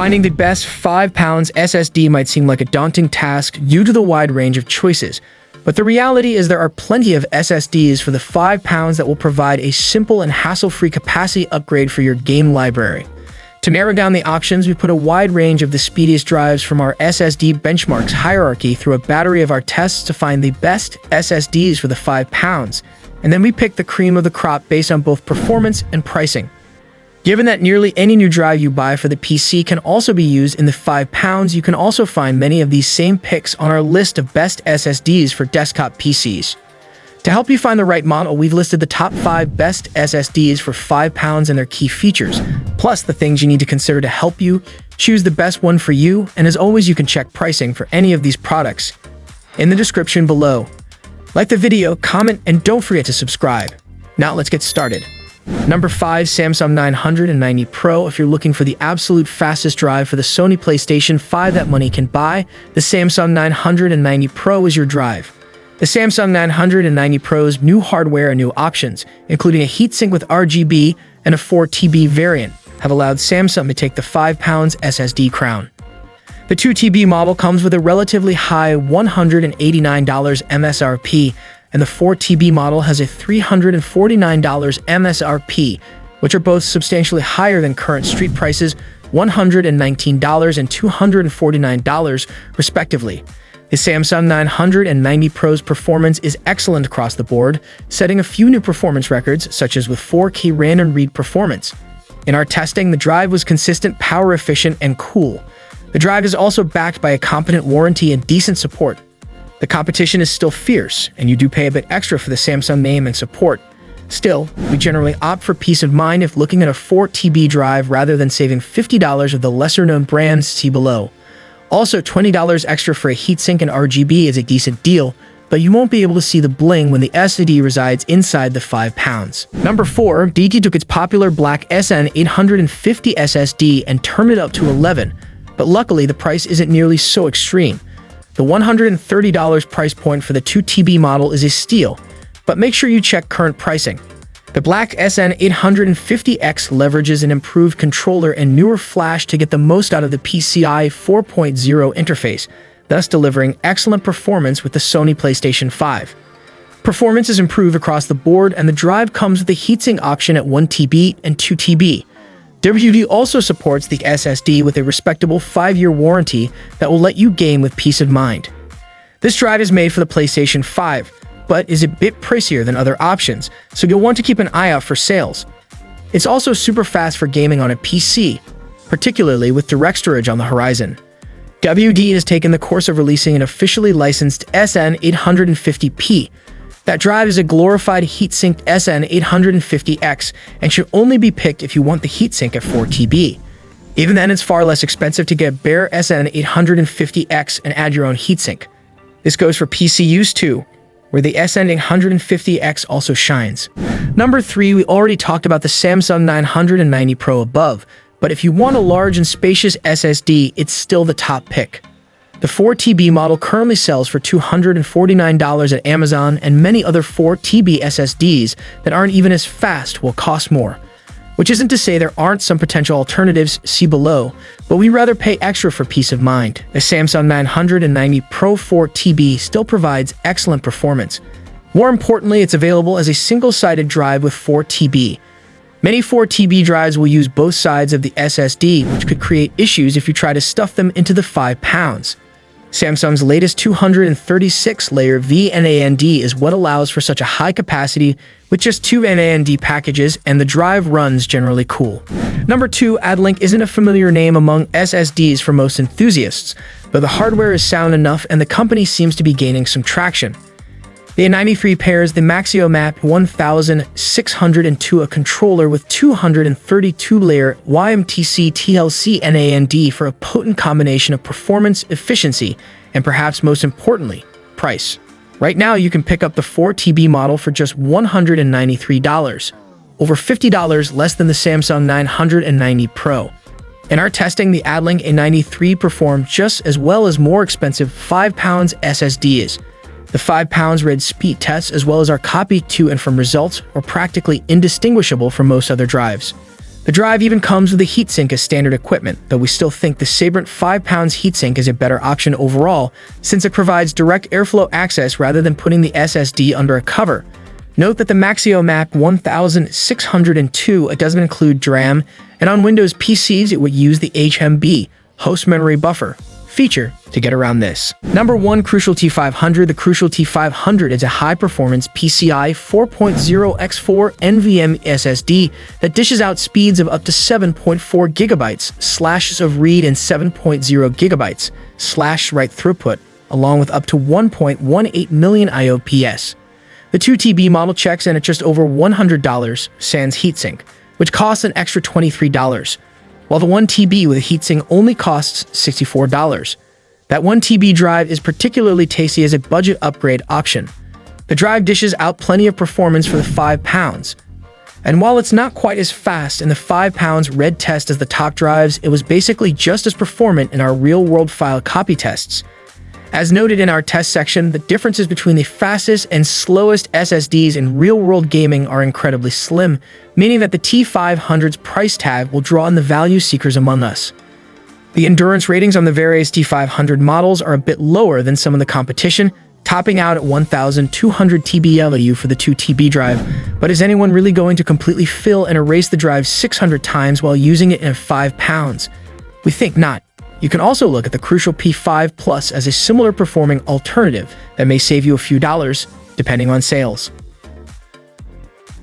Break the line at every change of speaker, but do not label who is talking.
Finding the best 5 pounds SSD might seem like a daunting task due to the wide range of choices, but the reality is there are plenty of SSDs for the 5 pounds that will provide a simple and hassle-free capacity upgrade for your game library. To narrow down the options, we put a wide range of the speediest drives from our SSD benchmarks hierarchy through a battery of our tests to find the best SSDs for the 5 pounds, and then we pick the cream of the crop based on both performance and pricing. Given that nearly any new drive you buy for the PC can also be used in the 5 pounds, you can also find many of these same picks on our list of best SSDs for desktop PCs. To help you find the right model, we've listed the top 5 best SSDs for 5 pounds and their key features, plus the things you need to consider to help you choose the best one for you, and as always, you can check pricing for any of these products in the description below. Like the video, comment, and don't forget to subscribe. Now let's get started. Number 5, Samsung 990 Pro. If you're looking for the absolute fastest drive for the Sony PlayStation 5 that money can buy, the Samsung 990 Pro is your drive. The Samsung 990 Pro's new hardware and new options, including a heatsink with RGB and a 4TB variant, have allowed Samsung to take the 5 pounds SSD crown. The 2TB model comes with a relatively high $189 MSRP, and the 4TB model has a $349 MSRP, which are both substantially higher than current street prices, $119 and $249, respectively. The Samsung 990 Pro's performance is excellent across the board, setting a few new performance records, such as with 4K random read performance. In our testing, the drive was consistent, power efficient, and cool. The drive is also backed by a competent warranty and decent support. The competition is still fierce, and you do pay a bit extra for the Samsung name and support. Still, we generally opt for peace of mind if looking at a 4TB drive rather than saving $50 of the lesser-known brands see below. Also, $20 extra for a heatsink and RGB is a decent deal, but you won't be able to see the bling when the SSD resides inside the 5 pounds. Number 4, DT took its popular black SN850 SSD and turned it up to 11, but luckily the price isn't nearly so extreme. The $130 price point for the 2TB model is a steal, but make sure you check current pricing. The black SN850X leverages an improved controller and newer flash to get the most out of the PCI 4.0 interface, thus delivering excellent performance with the Sony PlayStation 5. Performance is improved across the board, and the drive comes with a heatsink option at 1TB and 2TB. WD also supports the SSD with a respectable 5-year warranty that will let you game with peace of mind. This drive is made for the PlayStation 5, but is a bit pricier than other options, so you'll want to keep an eye out for sales. It's also super fast for gaming on a PC, particularly with direct storage on the horizon. WD has taken the course of releasing an officially licensed SN850P. That drive is a glorified heat-synced SN850X and should only be picked if you want the heatsink at 4TB. Even then, it's far less expensive to get bare SN850X and add your own heatsink. This goes for PC use too, where the SN850X also shines. Number 3, we already talked about the Samsung 990 Pro above, but if you want a large and spacious SSD, it's still the top pick. The 4TB model currently sells for $249 at Amazon, and many other 4TB SSDs that aren't even as fast will cost more. Which isn't to say there aren't some potential alternatives, see below, but we rather pay extra for peace of mind. The Samsung 990 Pro 4TB still provides excellent performance. More importantly, it's available as a single-sided drive with 4TB. Many 4TB drives will use both sides of the SSD, which could create issues if you try to stuff them into the 5 pounds. Samsung's latest 236-layer VNAND is what allows for such a high capacity with just 2 NAND packages, and the drive runs generally cool. Number 2, Adlink isn't a familiar name among SSDs for most enthusiasts, but the hardware is sound enough and the company seems to be gaining some traction. The A93 pairs the Maxiomap 1602, a controller with 232-layer YMTC TLC NAND for a potent combination of performance, efficiency, and perhaps most importantly, price. Right now, you can pick up the 4TB model for just $193, over $50 less than the Samsung 990 Pro. In our testing, the Adlink A93 performed just as well as more expensive 5 pounds SSDs. The 5 pounds read speed tests as well as our copy to and from results were practically indistinguishable from most other drives. The The drive even comes with a heatsink as standard equipment, though we still think the Sabrent 5 pounds heatsink is a better option overall, since it provides direct airflow access rather than putting the SSD under a cover. Note that the Maxio Map 1602 doesn't include DRAM, and on Windows PCs it would use the HMB, host memory buffer, feature to get around this. Number 1. Crucial T500. The Crucial T500 is a high-performance PCI 4.0x4 NVMe SSD that dishes out speeds of up to 7.4 gigabytes, slashes of read and 7.0 gigabytes, slash write throughput, along with up to 1.18 million IOPS. The 2TB model checks in at just over $100, sans heatsink, which costs an extra $23, while the 1TB with a heatsink only costs $64. That 1TB drive is particularly tasty as a budget upgrade option. The drive dishes out plenty of performance for the 5 pounds. And while it's not quite as fast in the 5 pounds read test as the top drives, it was basically just as performant in our real-world file copy tests. As noted in our test section, the differences between the fastest and slowest SSDs in real-world gaming are incredibly slim, meaning that the T500's price tag will draw in the value seekers among us. The endurance ratings on the various T500 models are a bit lower than some of the competition, topping out at 1,200 TBLU for the 2TB drive, but is anyone really going to completely fill and erase the drive 600 times while using it in 5 pounds? We think not. You can also look at the Crucial P5 Plus as a similar performing alternative that may save you a few dollars, depending on sales.